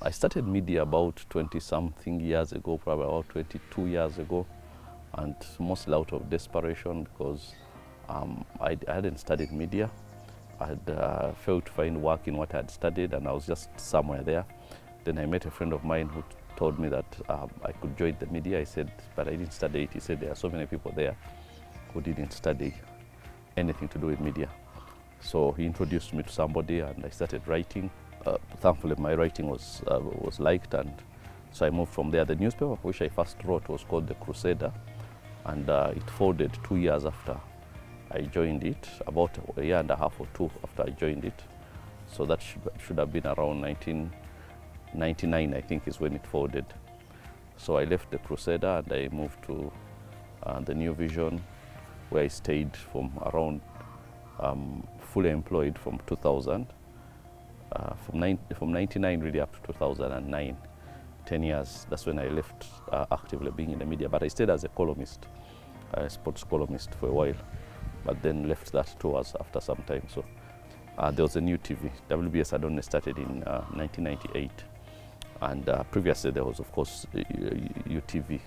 I started media about 20-something years ago, probably about 22 years ago, and mostly out of desperation because I hadn't studied media. I had failed to find work in what I had studied, and I was just somewhere there. Then I met a friend of mine who told me that I could join the media. I said, but I didn't study it. He said, there are so many people there who didn't study anything to do with media. So he introduced me to somebody, and I started writing. Thankfully, my writing was liked, and so I moved from there. The newspaper which I first wrote was called The Crusader, and it folded 2 years after I joined it, about a year and a half or two after I joined it. So that should have been around 1999, I think, is when it folded. So I left The Crusader and I moved to the New Vision, where I stayed from around fully employed from 2000, from 99 really up to 2009, 10 years. That's when I left actively being in the media. But I stayed as a columnist, a sports columnist for a while, but then left that too after some time. So there was a new TV. WBS had only started in 1998. And previously there was, of course, UTV,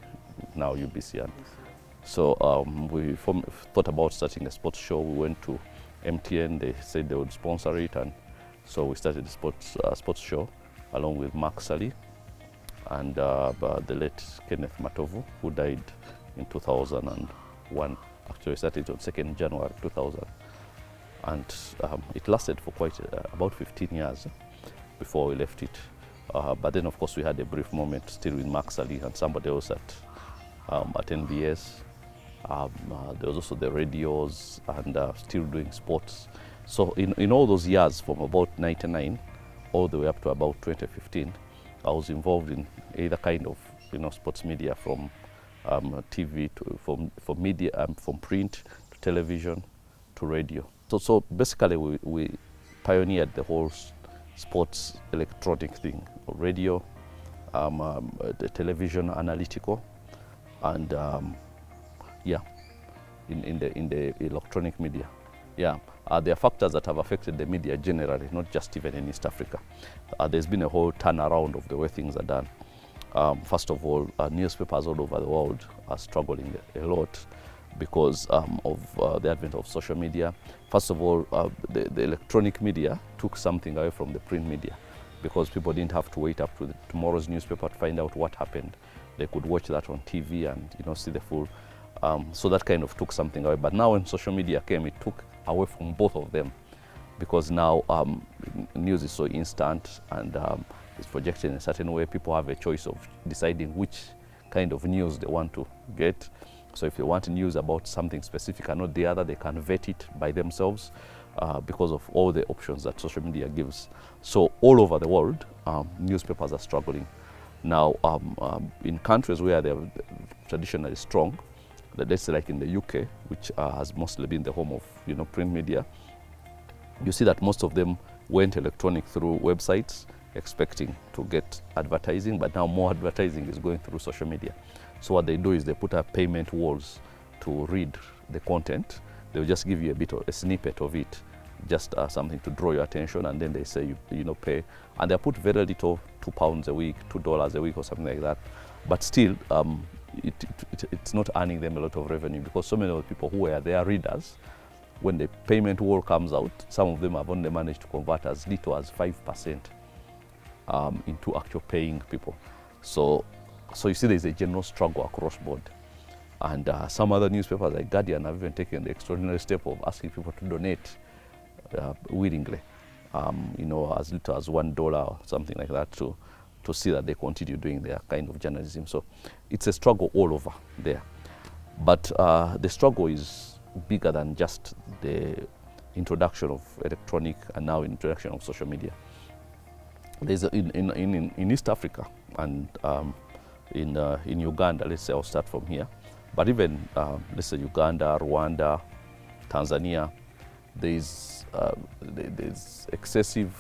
now UBC. So we thought about starting a sports show. We went to MTN, they said they would sponsor it, and so we started a sports show along with Mark Sally and the late Kenneth Matovu, who died in 2001. Actually, we started on 2nd January 2000. And it lasted for quite about 15 years before we left it. But then, of course, we had a brief moment still with Mark Sally and somebody else at NBS. There was also the radios and still doing sports. So in all those years, from about 99 all the way up to about 2015, I was involved in either kind of sports media, from TV to from media, from print to television to radio. So basically we pioneered the whole sports electronic thing: radio, the television, analytical, and yeah, in the electronic media. Yeah, there are factors that have affected the media generally, not just even in East Africa. There's been a whole turnaround of the way things are done. First of all, newspapers all over the world are struggling a lot because of the advent of social media. First of all, the electronic media took something away from the print media, because people didn't have to wait up to tomorrow's newspaper to find out what happened. They could watch that on TV and see the full. So that kind of took something away. But now when social media came, it took away from both of them, because now news is so instant and it's projected in a certain way. People have a choice of deciding which kind of news they want to get. So if they want news about something specific and not the other, they can vet it by themselves because of all the options that social media gives. So all over the world, newspapers are struggling. Now, in countries where they're traditionally strong, let's say like in the UK, which has mostly been the home of print media, you see that most of them went electronic through websites, expecting to get advertising, but now more advertising is going through social media. So what they do is they put up payment walls to read the content. They'll just give you a snippet of it, just something to draw your attention, and then they say you pay, and they put very little, £2 a week, $2 a week or something like that. But still, it's not earning them a lot of revenue, because so many of the people who were their readers, when the payment wall comes out, some of them have only managed to convert as little as 5% into actual paying people. So you see there's a general struggle across board. And some other newspapers like Guardian have even taken the extraordinary step of asking people to donate willingly, as little as $1 or something like that, to see that they continue doing their kind of journalism. So it's a struggle all over there. But the struggle is bigger than just the introduction of electronic and now introduction of social media. There's in East Africa and in Uganda, let's say I'll start from here, but even let's say Uganda, Rwanda, Tanzania, there's excessive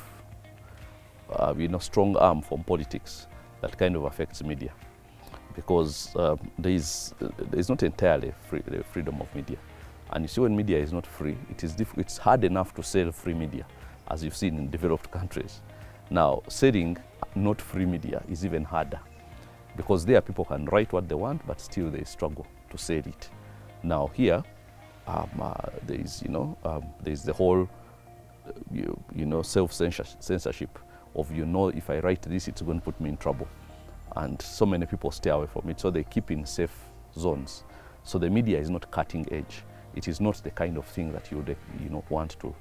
strong arm from politics that kind of affects media, because there's not entirely freedom of media. And you see, when media is not free, it's hard enough to sell free media, as you've seen in developed countries. Now, selling not free media is even harder, because there people can write what they want, but still they struggle to sell it. Now here, there is the whole self-censorship of, if I write this, it's going to put me in trouble, and so many people stay away from it, so they keep in safe zones. So the media is not cutting edge. It is not the kind of thing that you would want to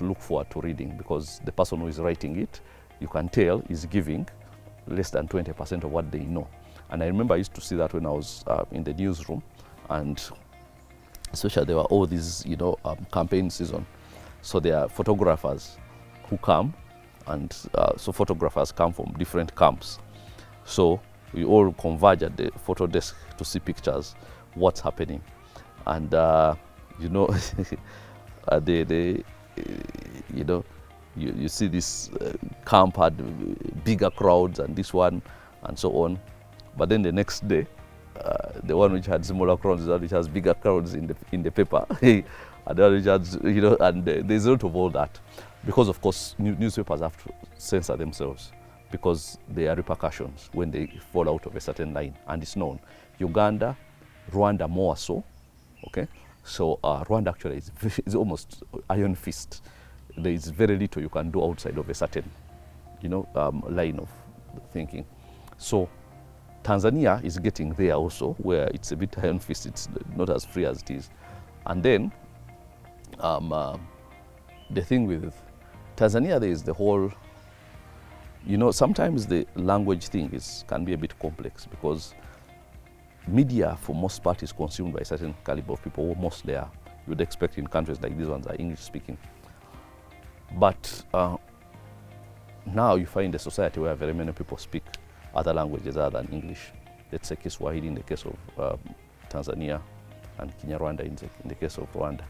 look forward to reading, because the person who is writing it, you can tell, is giving less than 20% of what they know. And I remember I used to see that when I was in the newsroom, and especially there were all these campaign season. So there are photographers who come, and so photographers come from different camps. So we all converge at the photo desk to see pictures, what's happening. And you see this camp had bigger crowds and this one and so on. But then the next day, the one which had smaller crowds, the one which has bigger crowds in the paper, and the one which has, and there's a lot of all that. Because of course, newspapers have to censor themselves, because there are repercussions when they fall out of a certain line, and it's known. Uganda, Rwanda more so, okay? So Rwanda actually is almost iron fist. There is very little you can do outside of a certain, line of thinking. So Tanzania is getting there also, where it's a bit iron fist, it's not as free as it is. And then the thing with Tanzania, there is the whole, sometimes the language thing can be a bit complex, because media for most part is consumed by a certain caliber of people, who mostly are, you would expect in countries like these ones, are English speaking. But now you find a society where very many people speak other languages other than English. Let's say Kiswahili in the case of Tanzania, and Kinyarwanda in the case of Rwanda.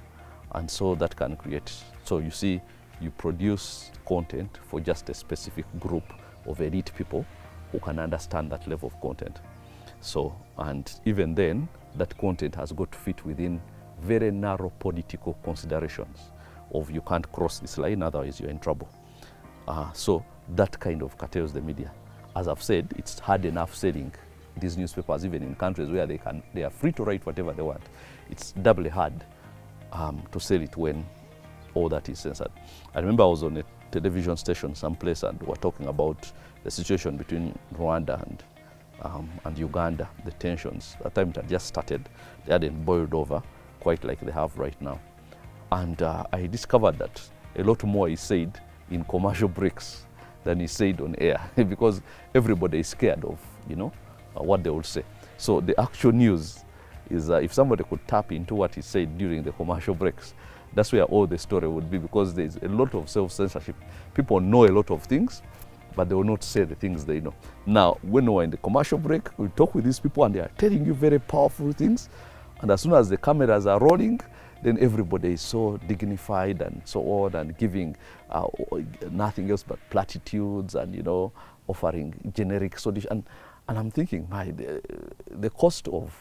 And so that can create, so you see, you produce content for just a specific group of elite people who can understand that level of content. So, and even then, that content has got to fit within very narrow political considerations of, you can't cross this line, otherwise you're in trouble. So that kind of curtails the media. As I've said, it's hard enough selling these newspapers, even in countries where they are free to write whatever they want. It's doubly hard to sell it when all that is censored. I remember I was on a television station someplace, and we were talking about the situation between Rwanda and Uganda, the tensions. At the time it had just started. They hadn't boiled over quite like they have right now. And I discovered that a lot more is said in commercial breaks than is said on air, because everybody is scared of, what they will say. So the actual news is if somebody could tap into what is said during the commercial breaks, that's where all the story would be, because there's a lot of self-censorship. People know a lot of things, but they will not say the things they know. Now, when we're in the commercial break, we talk with these people and they are telling you very powerful things. And as soon as the cameras are rolling, then everybody is so dignified and so on, and giving nothing else but platitudes and, offering generic solutions. And I'm thinking, the cost of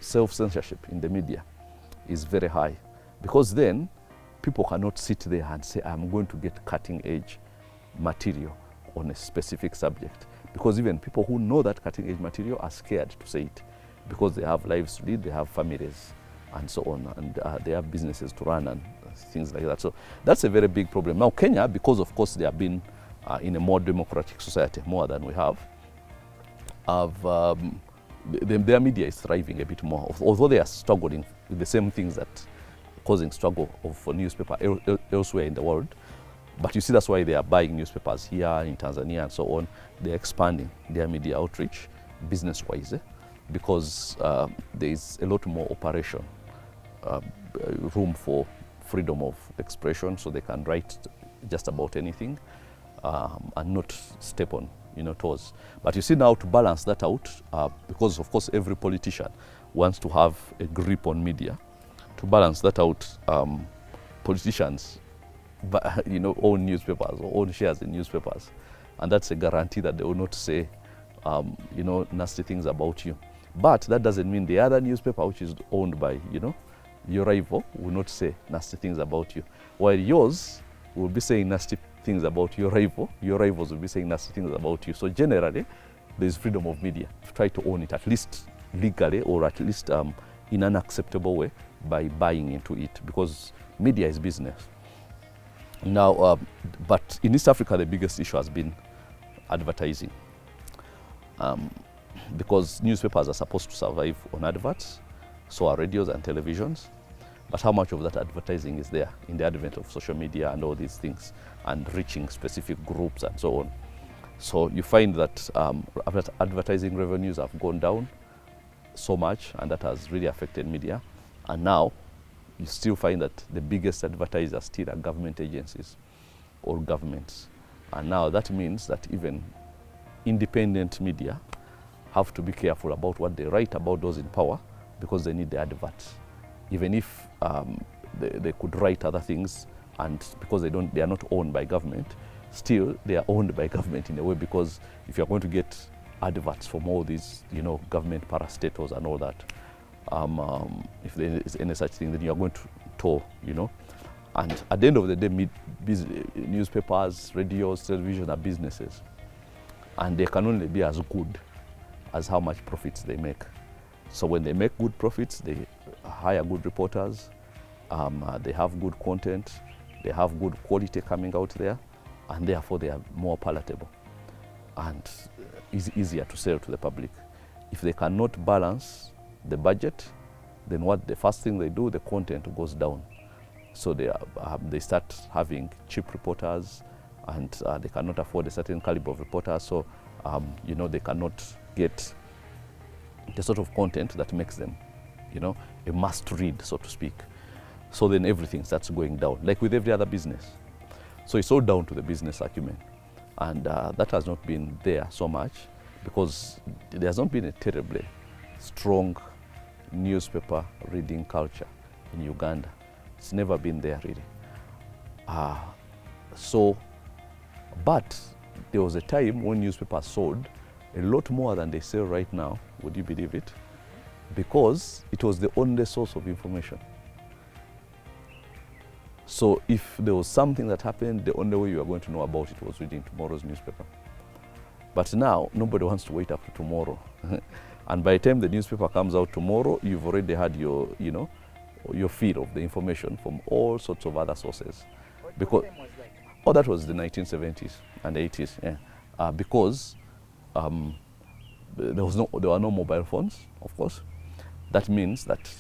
self-censorship in the media is very high, because then people cannot sit there and say, I'm going to get cutting-edge material on a specific subject, because even people who know that cutting-edge material are scared to say it, because they have lives to lead, they have families and so on, and they have businesses to run and things like that. So that's a very big problem. Now Kenya, because of course they have been in a more democratic society, more than we have, their media is thriving a bit more, although they are struggling with the same things that causing struggle for newspaper elsewhere in the world. But you see, that's why they are buying newspapers here in Tanzania and so on. They're expanding their media outreach business-wise, because there is a lot more operation, room for freedom of expression, so they can write just about anything and not step on toes. But you see, now to balance that out, because of course every politician wants to have a grip on media, to balance that out, politicians own newspapers or own shares in newspapers, and that's a guarantee that they will not say nasty things about you. But that doesn't mean the other newspaper, which is owned by your rival, will not say nasty things about you, while yours will be saying nasty things about your rivals will be saying nasty things about you. So generally, there's freedom of media. Try to own it, at least legally, or at least in an acceptable way, by buying into it, because media is business. Now, but in East Africa, the biggest issue has been advertising. Because newspapers are supposed to survive on adverts, so are radios and televisions. But how much of that advertising is there in the advent of social media and all these things, and reaching specific groups and so on? So you find that advertising revenues have gone down so much, and that has really affected media. And now you still find that the biggest advertisers still are government agencies or governments. And now that means that even independent media have to be careful about what they write about those in power, because they need the adverts. Even if they could write other things, and because they are not owned by government, still they are owned by government in a way, because if you're going to get adverts from all these, government parastatals and all that, if there is any such thing, then you are going to toll, And at the end of the day, newspapers, radios, television are businesses, and they can only be as good as how much profits they make. So when they make good profits, they hire good reporters, they have good content, they have good quality coming out there, and therefore they are more palatable and easier to sell to the public. If they cannot balance the budget, then the first thing they do, the content goes down. So they start having cheap reporters, and they cannot afford a certain caliber of reporters. So they cannot get the sort of content that makes them, a must read, so to speak. So then everything starts going down, like with every other business. So it's all down to the business acumen. And that has not been there so much, because there has not been a terribly strong newspaper reading culture in Uganda. It's never been there, really. But there was a time when newspapers sold a lot more than they sell right now, would you believe it? Because it was the only source of information. So if there was something that happened, the only way you were going to know about it was reading tomorrow's newspaper. But now, nobody wants to wait up to tomorrow. And by the time the newspaper comes out tomorrow, you've already had your feed of the information from all sorts of other sources. Because, that was the 1970s and 80s, yeah. Because there were no mobile phones, of course. That means that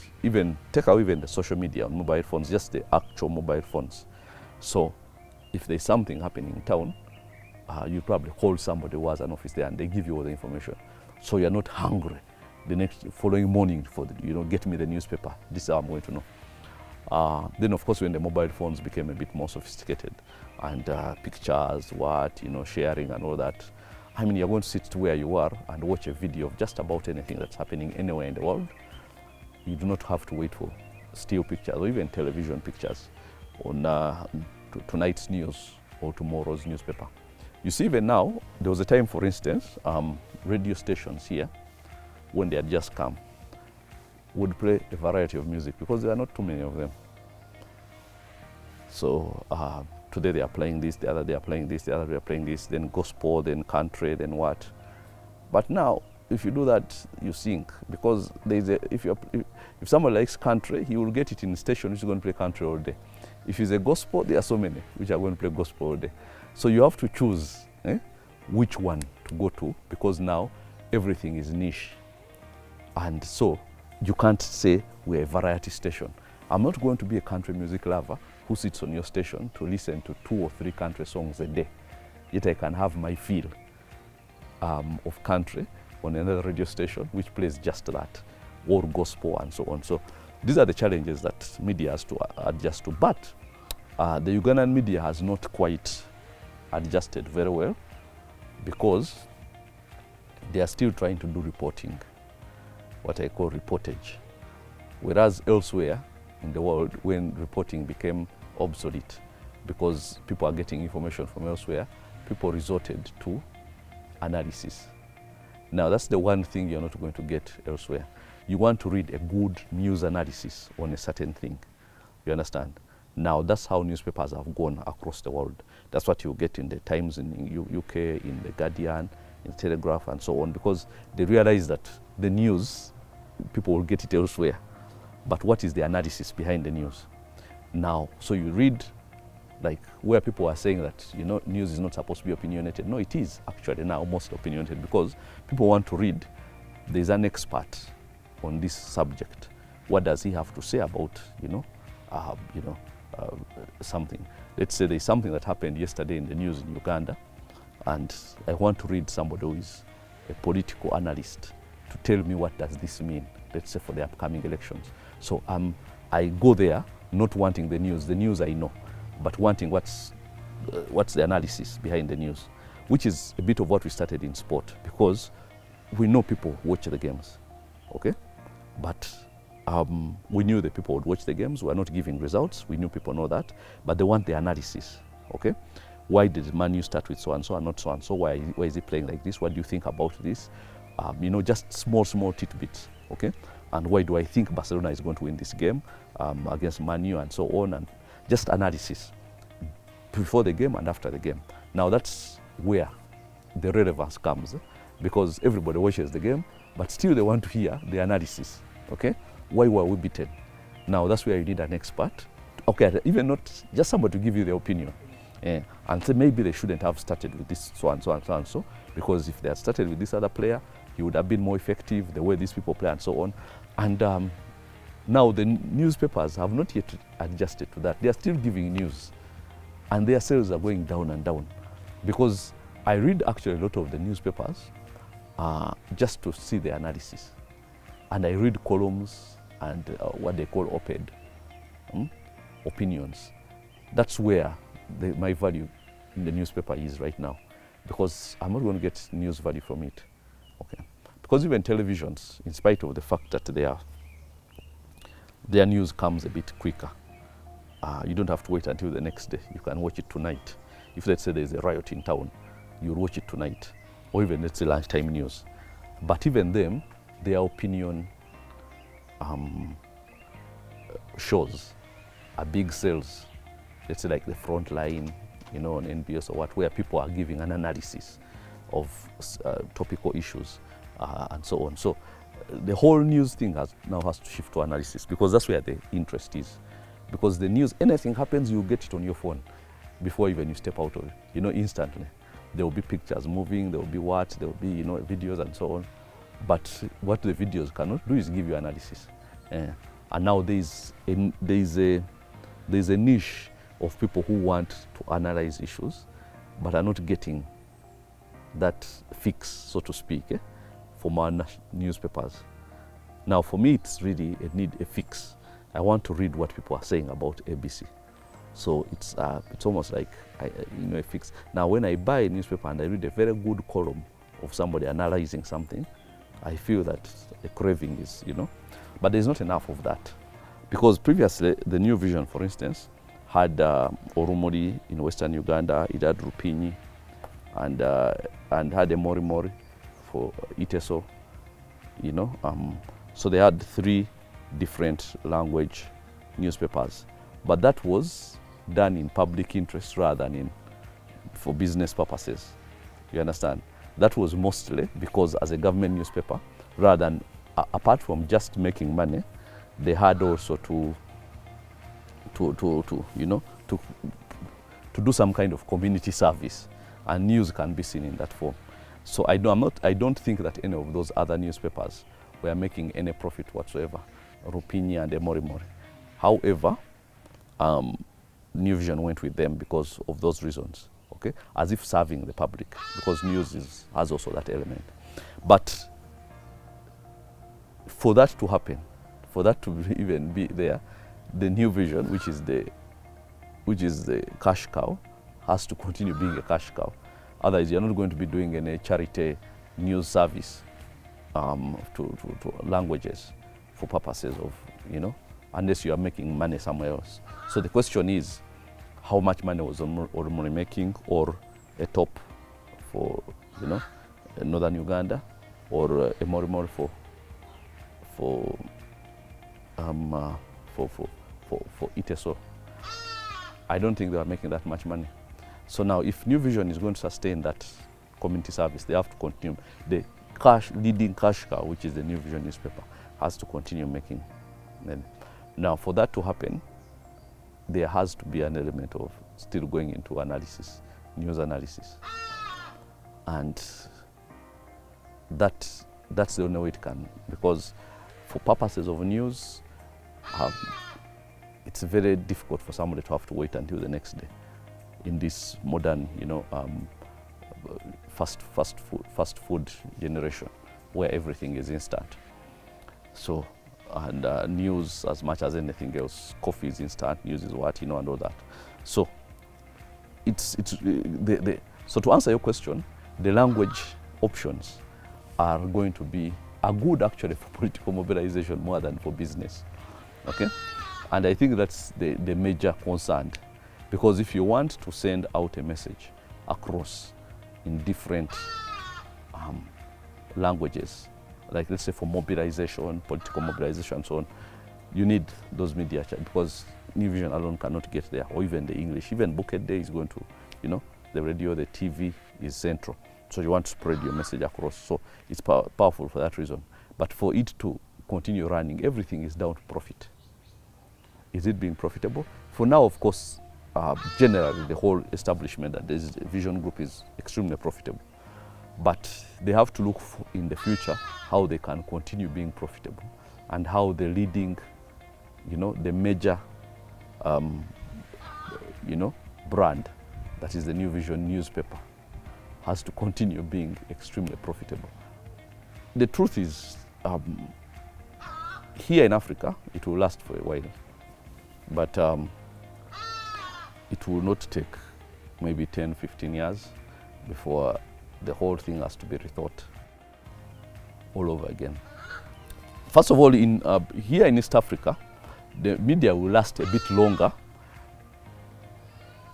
take out even the social media on mobile phones, just the actual mobile phones. So if there's something happening in town, you probably call somebody who has an office there, and they give you all the information. So you're not hungry the following morning for get me the newspaper. This is how I'm going to know. Then of course, when the mobile phones became a bit more sophisticated, and pictures, sharing and all that, I mean, you're going to sit to where you are and watch a video of just about anything that's happening anywhere in the world. You do not have to wait for still pictures or even television pictures on tonight's news or tomorrow's newspaper. You see, even now, there was a time, for instance, radio stations here, when they had just come, would play a variety of music, because there are not too many of them. So today they are playing this, the other they are playing this, the other they are playing this, then gospel, then country, then what. But now, if you do that, you sink, because if someone likes country, he will get it in the station which is going to play country all day. If it's a gospel, there are so many which are going to play gospel all day. So you have to choose which one to go to, because now everything is niche. And so you can't say we're a variety station. I'm not going to be a country music lover who sits on your station to listen to 2 or 3 country songs a day. Yet I can have my feel of country on another radio station which plays just that, or gospel and so on. So these are the challenges that media has to adjust to. But the Ugandan media has not quite adjusted very well, because they are still trying to do reporting, what I call reportage. Whereas elsewhere in the world, when reporting became obsolete, because people are getting information from elsewhere, people resorted to analysis. Now, that's the one thing you're not going to get elsewhere. You want to read a good news analysis on a certain thing, you understand? Now that's how newspapers have gone across the world. That's what you get in the Times in UK, in the Guardian, in Telegraph, and so on, because they realize that the news, people will get it elsewhere. But what is the analysis behind the news? Now, so you read, like, where people are saying that, you know, news is not supposed to be opinionated. No, it is actually now almost opinionated, because people want to read. There's an expert on this subject. What does he have to say about, something? Let's say there's something that happened yesterday in the news in Uganda, and I want to read somebody who is a political analyst to tell me what does this mean, let's say for the upcoming elections. So I go there not wanting the news I know, but wanting what's the analysis behind the news, which is a bit of what we started in sport, because we know people watch the games, okay? But we knew that people would watch the games. We are not giving results. We knew people know that, but they want the analysis, okay? Why did Man U start with so-and-so and not so-and-so? Why is he playing like this? What do you think about this? Just small tidbits, okay? And why do I think Barcelona is going to win this game against Man U and so on, and just analysis before the game and after the game. Now that's where the relevance comes, because everybody watches the game, but still they want to hear the analysis, okay? Why were we beaten? Now that's where you need an expert, okay, even not just somebody to give you the opinion. And say maybe they shouldn't have started with this so and so and so and so, because if they had started with this other player, he would have been more effective, the way these people play and so on. And now the newspapers have not yet adjusted to that. They are still giving news, and their sales are going down and down, because I read actually a lot of the newspapers just to see the analysis, and I read columns and what they call op-ed, opinions. That's where my value in the newspaper is right now, because I'm not going to get news value from it, okay? Because even televisions, in spite of the fact that their news comes a bit quicker, you don't have to wait until the next day. You can watch it tonight. If let's say there's a riot in town, you'll watch it tonight, or even let's say lunchtime news. But even them, their opinion shows are big sales. Let's say like the front line, on NBS or what, where people are giving an analysis of topical issues and so on. So the whole news thing now has to shift to analysis, because that's where the interest is. Because the news, anything happens, you get it on your phone before even you step out of it, instantly. There will be pictures moving, there will be there will be, videos and so on. But what the videos cannot do is give you analysis. And now there's a niche of people who want to analyze issues, but are not getting that fix, so to speak, from our newspapers. Now, for me, it's really a fix. I want to read what people are saying about ABC. So it's almost like a fix. Now, when I buy a newspaper and I read a very good column of somebody analyzing something, I feel that the craving is, but there's not enough of that. Because previously, the New Vision, for instance, had Oromori in Western Uganda, it had Rupinyi, and had a Mori for Iteso, so they had 3 different language newspapers. But that was done in public interest rather than for business purposes. You understand? That was mostly because as a government newspaper, rather than, apart from just making money, they had also to do some kind of community service, and news can be seen in that form. So I don't think that any of those other newspapers were making any profit whatsoever, Rupinyi and Mori. However, New Vision went with them because of those reasons, okay? As if serving the public, because news has also that element. But for that to happen, for that to even be there, the New Vision, which is the cash cow, has to continue being a cash cow. Otherwise, you're not going to be doing any charity news service to languages for purposes of, unless you are making money somewhere else. So the question is, how much money was Oromori making, or a top for, northern Uganda, or a Mori for Iteso. I don't think they were making that much money. So now if New Vision is going to sustain that community service, they have to continue. The leading cash cow, which is the New Vision newspaper, has to continue making money. Now for that to happen, there has to be an element of still going into analysis, news analysis. And that's the only way it can, because for purposes of news, it's very difficult for somebody to have to wait until the next day in this modern, fast food generation where everything is instant. So, and news, as much as anything else, coffee is instant, news is what, and all that. So, so to answer your question, the language options are going to be good actually for political mobilization more than for business. Okay? And I think that's the major concern, because if you want to send out a message across in different languages, like let's say for mobilization, political mobilization and so on, you need those media, because New Vision alone cannot get there, or even the English. Even Bucket Day is going to, the radio, the TV is central. So you want to spread your message across. So it's powerful for that reason. But for it to continue running, everything is down to profit. Is it being profitable? For now, of course, generally the whole establishment and this Vision Group is extremely profitable. But they have to look in the future how they can continue being profitable, and how the leading, the major, brand, that is the New Vision newspaper, has to continue being extremely profitable. The truth is, here in Africa, it will last for a while, but it will not take maybe 10, 15 years before the whole thing has to be rethought all over again. First of all, here in East Africa, the media will last a bit longer.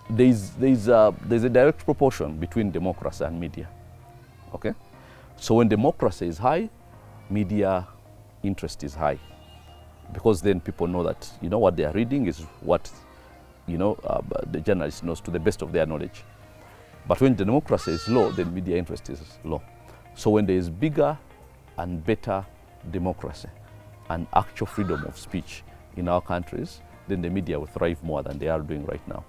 There's a direct proportion between democracy and media. Okay? So when democracy is high, media interest is high, because then people know that what they are reading is what the journalist knows to the best of their knowledge. But when democracy is low, then media interest is low. So when there is bigger and better democracy and actual freedom of speech in our countries, then the media will thrive more than they are doing right now,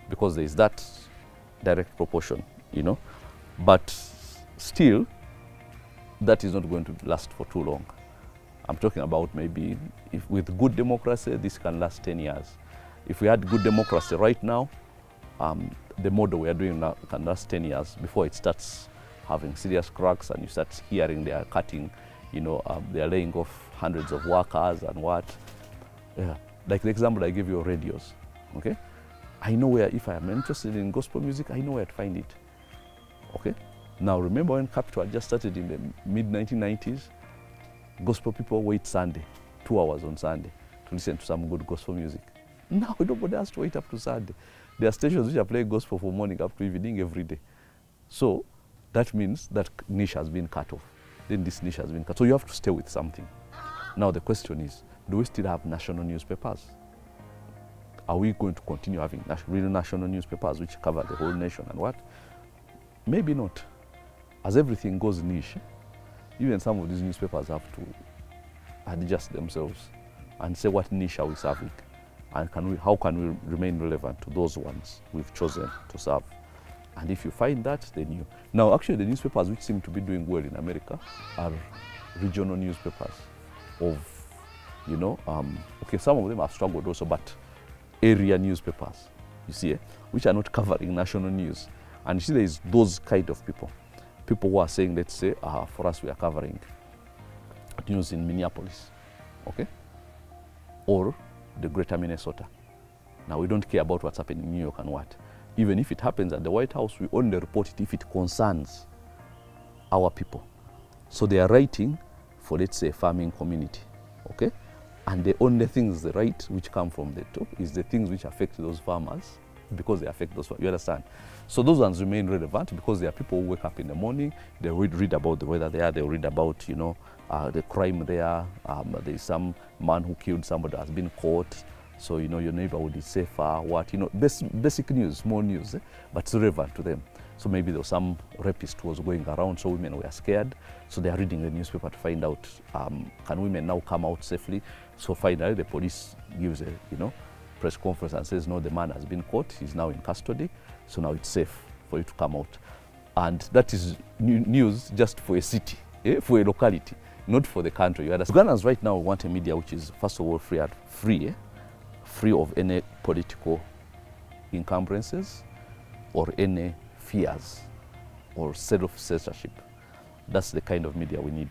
because there is that direct proportion, But still, that is not going to last for too long. I'm talking about maybe, if with good democracy, this can last 10 years. If we had good democracy right now, the model we are doing now can last 10 years before it starts having serious cracks, and you start hearing they are cutting, they are laying off hundreds of workers and what. Yeah. Like the example I gave you of radios, okay? I know where, if I am interested in gospel music, I know where to find it, okay? Now remember when Capital had just started in the mid-1990s, gospel people wait Sunday, 2 hours on Sunday, to listen to some good gospel music. Now nobody has to wait up to Sunday. There are stations which are playing gospel from morning up to evening every day. So that means that niche has been cut off. Then this niche has been cut. So you have to stay with something. Now the question is, do we still have national newspapers? Are we going to continue having real national newspapers which cover the whole nation and what? Maybe not. As everything goes niche, even some of these newspapers have to adjust themselves and say, what niche are we serving? And how can we remain relevant to those ones we've chosen to serve? And if you find that, then you... Now, actually, the newspapers which seem to be doing well in America are regional newspapers of, okay, some of them have struggled also, but area newspapers, you see, which are not covering national news. And you see, there is those kind of people who are saying, let's say, for us, we are covering news in Minneapolis, okay? Or the greater Minnesota. Now, we don't care about what's happening in New York and what. Even if it happens at the White House, we only report it if it concerns our people. So they are writing for, let's say, a farming community, okay? And the only things they write which come from the top is the things which affect those farmers, because they affect those farmers, you understand? So those ones remain relevant because there are people who wake up in the morning, they read about the weather there, they read about, the crime there, there's some man who killed somebody has been caught. So, you know, your neighborhood is safer, what, you know, basic news, small news, but it's relevant to them. So maybe there was some rapist who was going around, so women were scared. So they are reading the newspaper to find out, can women now come out safely? So finally the police gives a, you know, press conference and says, no, the man has been caught, he's now in custody, so now it's safe for you to come out. And that is news just for a city, for a locality, not for the country. Ugandans right now want a media which is, first of all, free of any political encumbrances or any fears or self-censorship. That's the kind of media we need.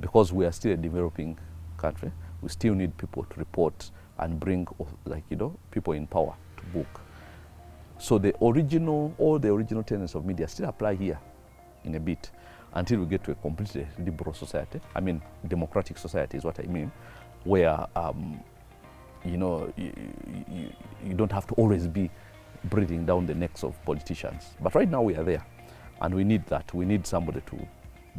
Because we are still a developing country, we still need people to report and bring, like, you know, people in power to book. So all the original tenets of media still apply here in a bit until we get to a completely liberal society. I mean, democratic society is what I mean, where, you know, you don't have to always be breathing down the necks of politicians. But right now we are there, and we need that. We need somebody to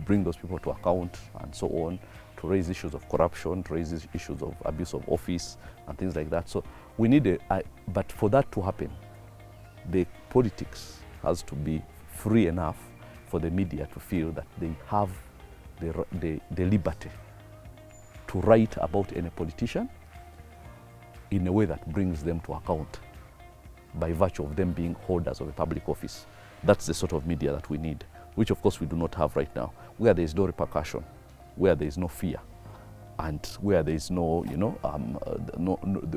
bring those people to account and so on, to raise issues of corruption, to raise issues of abuse of office and things like that. So we need but for that to happen, the politics has to be free enough for the media to feel that they have the liberty to write about any politician in a way that brings them to account by virtue of them being holders of a public office. That's the sort of media that we need, which of course we do not have right now, where there is no repercussion, where there is no fear, and where there is no, you know,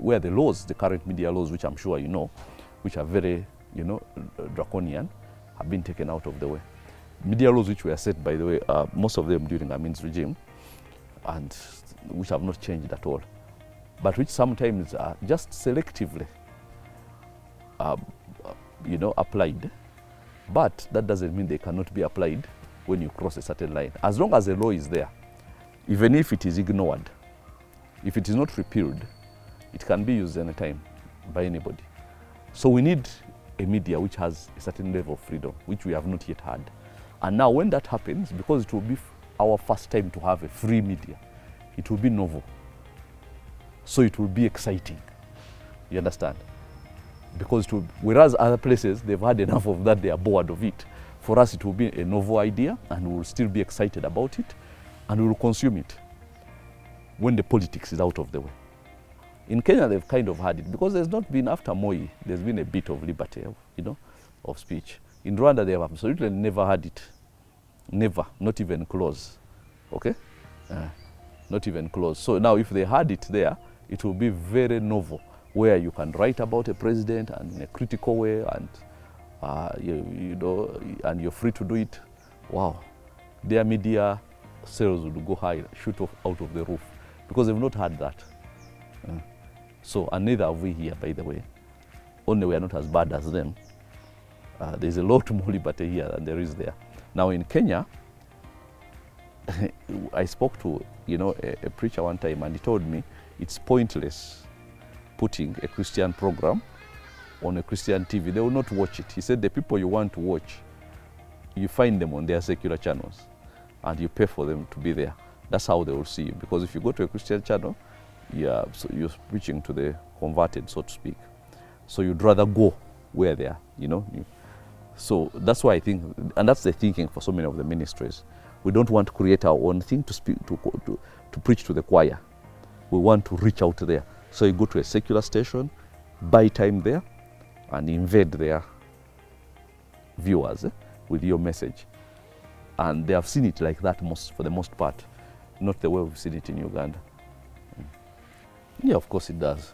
where the laws, the current media laws, which I'm sure you know, which are very, you know, draconian, have been taken out of the way. Media laws which were set, by the way, most of them during Amin's regime, and which have not changed at all, but which sometimes are just selectively, you know, applied. But that doesn't mean they cannot be applied when you cross a certain line. As long as the law is there, even if it is ignored, if it is not repealed, it can be used anytime by anybody. So we need a media which has a certain level of freedom, which we have not yet had. And now when that happens, because it will be our first time to have a free media, it will be novel. So it will be exciting. You understand? Because whereas other places, they've had enough of that, they are bored of it. For us, it will be a novel idea, and we will still be excited about it, and we will consume it when the politics is out of the way. In Kenya, they've kind of had it, because there's not been, after Moi, there's been a bit of liberty, you know, of speech. In Rwanda, they have absolutely never had it. Never, not even close, okay? Not even close. So now if they had it there, it will be very novel, where you can write about a president and in a critical way, and you know, and you're free to do it. Wow, their media sales will go high, shoot out of the roof, because they've not had that. So, and neither have we here, by the way. Only we are not as bad as them. There's a lot more liberty here than there is there. Now in Kenya, I spoke to, you know, a preacher one time, and he told me it's pointless putting a Christian program on a Christian TV. They will not watch it. He said the people you want to watch, you find them on their secular channels and you pay for them to be there. That's how they will see you. Because if you go to a Christian channel, so you're preaching to the converted, so to speak. So you'd rather go where they are, you know. So that's why I think, and that's the thinking for so many of the ministries. We don't want to create our own thing to speak to preach to the choir. We want to reach out there. So you go to a secular station, buy time there, and invade their viewers with your message. And they have seen it like that for the most part, not the way we've seen it in Uganda. Yeah, of course it does.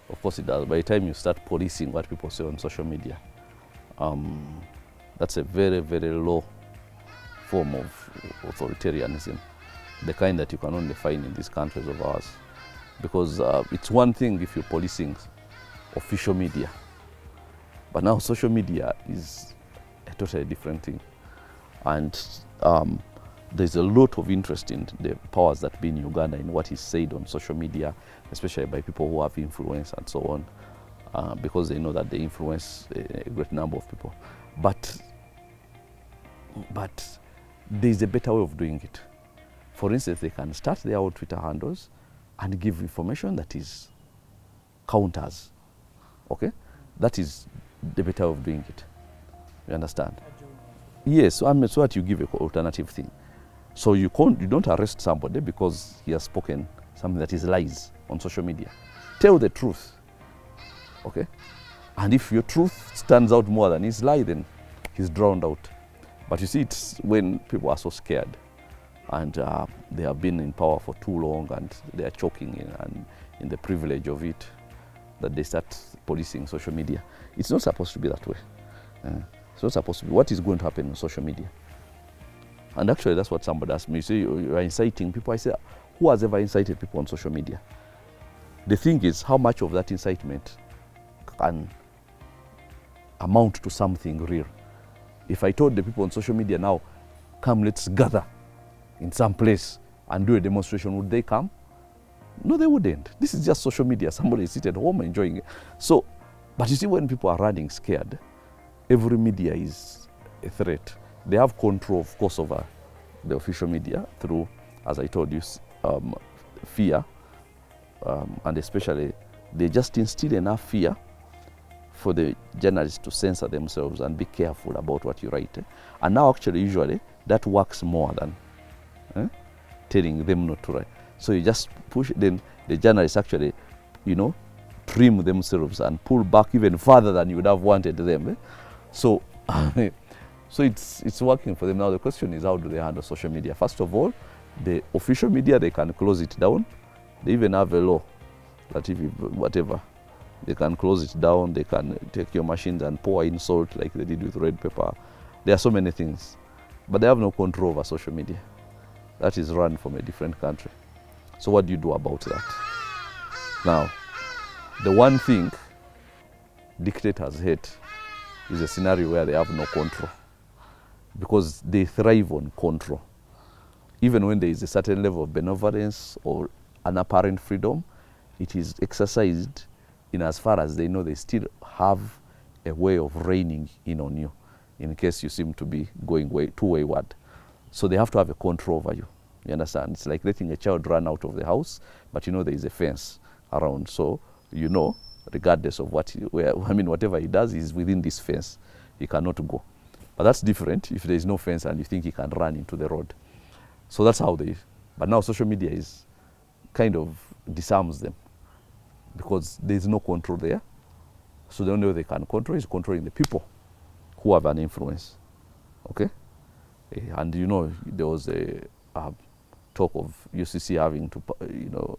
Of course it does. By the time you start policing what people say on social media, that's a very, very low form of authoritarianism, the kind that you can only find in these countries of ours. Because it's one thing if you're policing official media, but now social media is a totally different thing. And there's a lot of interest in the powers that be in Uganda in what is said on social media, especially by people who have influence and so on, because they know that they influence a great number of people. But there's a better way of doing it. For instance, they can start their own Twitter handles and give information that is counters. Okay? That is the better way of doing it. You understand? Yes, so what you give an alternative thing. So you don't arrest somebody because he has spoken something that is lies on social media. Tell the truth. Okay? And if your truth stands out more than his lie, then he's drowned out. But you see, it's when people are so scared and they have been in power for too long and they are choking in the privilege of it, that they start policing social media. It's not supposed to be that way. It's not supposed to be. What is going to happen on social media? And actually, that's what somebody asked me. You say you are inciting people. I say, who has ever incited people on social media? The thing is, how much of that incitement can amount to something real? If I told the people on social media now, come, let's gather in some place and do a demonstration, would they come? No, they wouldn't. This is just social media. Somebody is sitting at home enjoying it. So, but you see, when people are running scared, every media is a threat. They have control, of course, over the official media through, as I told you, fear, and especially they just instill enough fear for the journalists to censor themselves and be careful about what you write. And now, actually, usually, that works more than telling them not to write. So you just push, then the journalists actually, trim themselves and pull back even further than you would have wanted them. So, so it's working for them. Now the question is, how do they handle social media? First of all, the official media, they can close it down. They even have a law that if whatever, they can close it down. They can take your machines and pour in salt like they did with red pepper. There are so many things, but they have no control over social media. That is run from a different country. So what do you do about that? Now, the one thing dictators hate is a scenario where they have no control, because they thrive on control. Even when there is a certain level of benevolence or an apparent freedom, it is exercised in as far as they know they still have a way of reining in on you in case you seem to be going too wayward. So they have to have a control over you. You understand? It's like letting a child run out of the house, but there is a fence around. So regardless of whatever he does is within this fence. He cannot go. But that's different if there is no fence and you think he can run into the road. So that's how but now social media is kind of disarms them because there is no control there. So the only way they can control is controlling the people who have an influence. Okay? And there was a talk of UCC having to,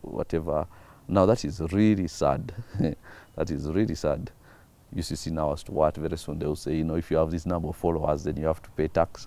whatever. Now that is really sad. That is really sad. UCC now has to what? Very soon they will say, if you have this number of followers, then you have to pay tax.